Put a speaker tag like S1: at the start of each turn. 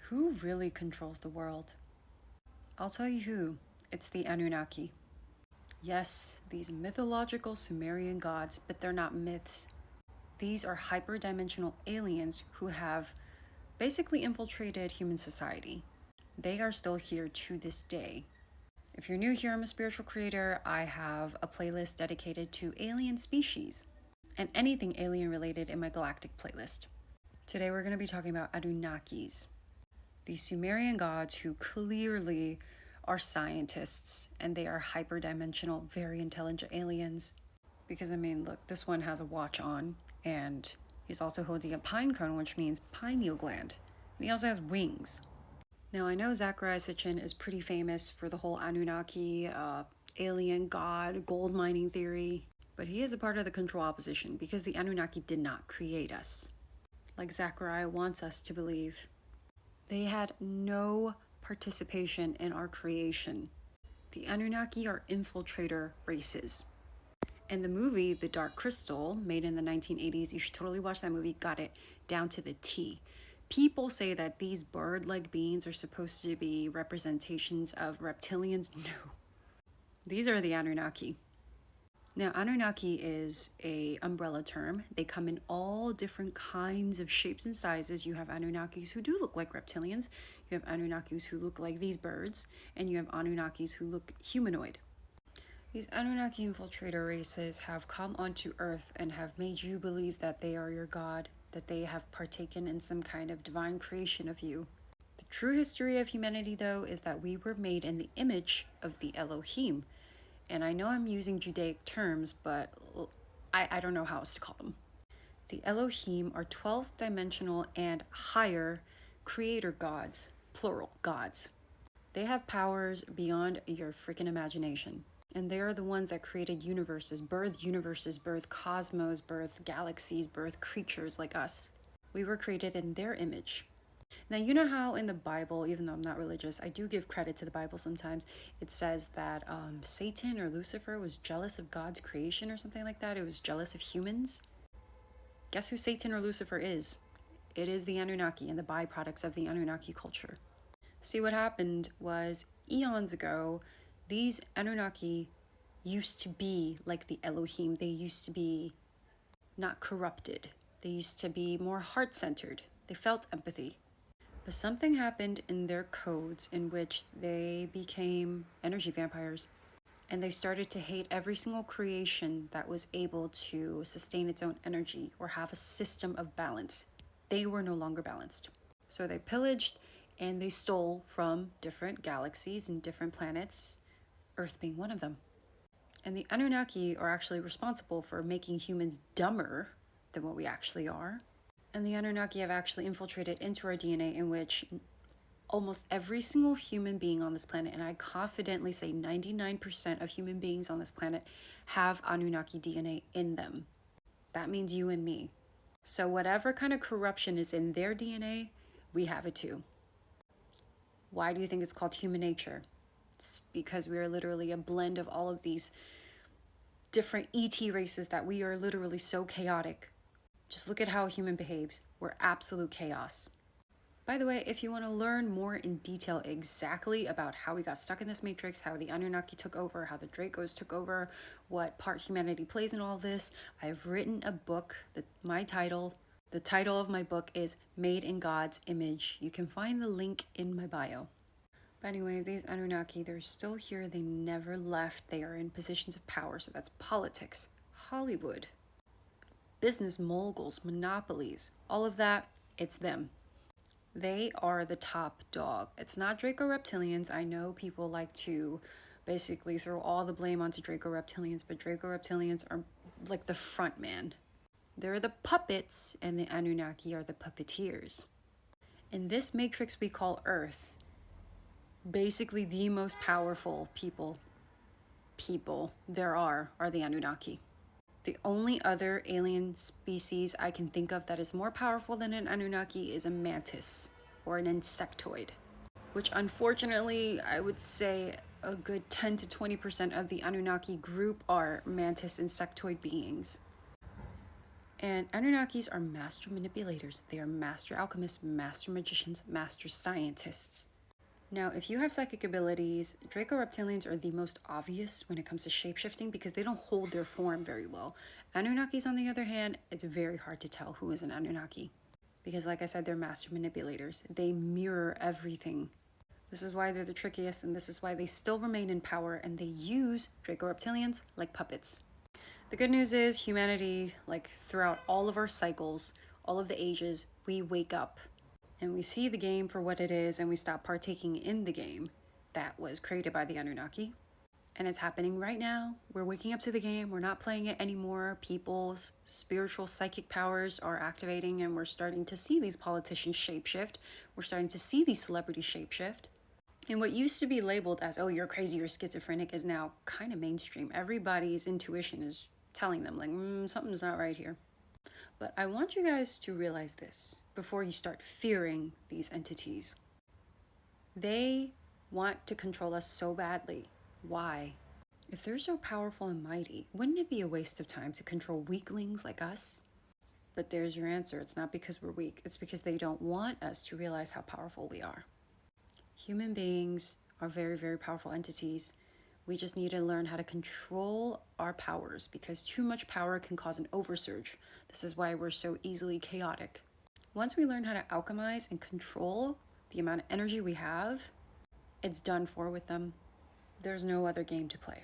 S1: Who really controls the world? I'll tell you who. It's the Anunnaki. Yes, these mythological Sumerian gods, but they're not myths. These are hyperdimensional aliens who have basically infiltrated human society. They are still here to this day. If you're new here, I'm a spiritual creator. I have a playlist dedicated to alien species and anything alien related in my galactic playlist. Today we're going to be talking about Anunnakis, these Sumerian gods who clearly are scientists and they are hyperdimensional, very intelligent aliens. Because look, this one has a watch on and he's also holding a pine cone, which means pineal gland. And he also has wings. Now, I know Zachariah Sitchin is pretty famous for the whole Anunnaki, alien god, gold mining theory, but he is a part of the control opposition because the Anunnaki did not create us, like Zachariah wants us to believe. They had no participation in our creation. The Anunnaki are infiltrator races. And the movie, The Dark Crystal, made in the 1980s, you should totally watch that movie, got it down to the T. People say that these bird-like beings are supposed to be representations of reptilians. No. These are the Anunnaki. Now, Anunnaki is an umbrella term. They come in all different kinds of shapes and sizes. You have Anunnakis who do look like reptilians. You have Anunnakis who look like these birds. And you have Anunnakis who look humanoid. These Anunnaki infiltrator races have come onto Earth and have made you believe that they are your god, that they have partaken in some kind of divine creation of you. The true history of humanity, though, is that we were made in the image of the Elohim. And I know I'm using Judaic terms, but I don't know how else to call them. The Elohim are 12th dimensional and higher creator gods, plural gods. They have powers beyond your freaking imagination. And they are the ones that created universes, birth cosmos, birth galaxies, birth creatures like us. We were created in their image. Now, you know how in the Bible, even though I'm not religious, I do give credit to the Bible sometimes. It says that Satan or Lucifer was jealous of God's creation or something like that. It was jealous of humans. Guess who Satan or Lucifer is? It is the Anunnaki and the byproducts of the Anunnaki culture. See, what happened was eons ago, these Anunnaki used to be like the Elohim. They used to be not corrupted. They used to be more heart-centered. They felt empathy. But something happened in their codes in which they became energy vampires. And they started to hate every single creation that was able to sustain its own energy or have a system of balance. They were no longer balanced. So they pillaged and they stole from different galaxies and different planets, Earth being one of them. And the Anunnaki are actually responsible for making humans dumber than what we actually are. And the Anunnaki have actually infiltrated into our DNA, in which almost every single human being on this planet, and I confidently say 99% of human beings on this planet, have Anunnaki DNA in them. That means you and me. So whatever kind of corruption is in their DNA, we have it too. Why do you think it's called human nature? It's because we are literally a blend of all of these different ET races that we are literally so chaotic. Just look at how a human behaves. We're absolute chaos. By the way, if you want to learn more in detail exactly about how we got stuck in this matrix, how the Anunnaki took over, how the Dracos took over, what part humanity plays in all this, I've written a book. The title of my book is Made in God's Image. You can find the link in my bio. But anyways, these Anunnaki, they're still here. They never left. They are in positions of power. So that's politics, Hollywood, business moguls, monopolies, all of that, it's them. They are the top dog. It's not Draco reptilians. I know people like to basically throw all the blame onto Draco reptilians, but Draco reptilians are like the front man. They're the puppets, and the Anunnaki are the puppeteers. In this matrix we call Earth, basically the most powerful people there are the Anunnaki. The only other alien species I can think of that is more powerful than an Anunnaki is a mantis or an insectoid, which unfortunately I would say a good 10 to 20% of the Anunnaki group are mantis insectoid beings. And Anunnakis are master manipulators. They are master alchemists, master magicians, master scientists. Now, if you have psychic abilities, Draco reptilians are the most obvious when it comes to shapeshifting because they don't hold their form very well. Anunnakis, on the other hand, it's very hard to tell who is an Anunnaki because, like I said, they're master manipulators. They mirror everything. This is why they're the trickiest, and this is why they still remain in power, and they use Draco reptilians like puppets. The good news is humanity, like throughout all of our cycles, all of the ages, we wake up and we see the game for what it is and we stop partaking in the game that was created by the Anunnaki. And it's happening right now. We're waking up to the game. We're not playing it anymore. People's spiritual psychic powers are activating, and we're starting to see these politicians shapeshift. We're starting to see these celebrities shapeshift. And what used to be labeled as, oh, you're crazy, you're schizophrenic, is now kind of mainstream. Everybody's intuition is telling them, like, something's not right here. But I want you guys to realize this before you start fearing these entities. They want to control us so badly. Why? If they're so powerful and mighty, wouldn't it be a waste of time to control weaklings like us? But there's your answer. It's not because we're weak. It's because they don't want us to realize how powerful we are. Human beings are very, very powerful entities. We just need to learn how to control our powers because too much power can cause an oversurge. This is why we're so easily chaotic. Once we learn how to alchemize and control the amount of energy we have, it's done for with them. There's no other game to play.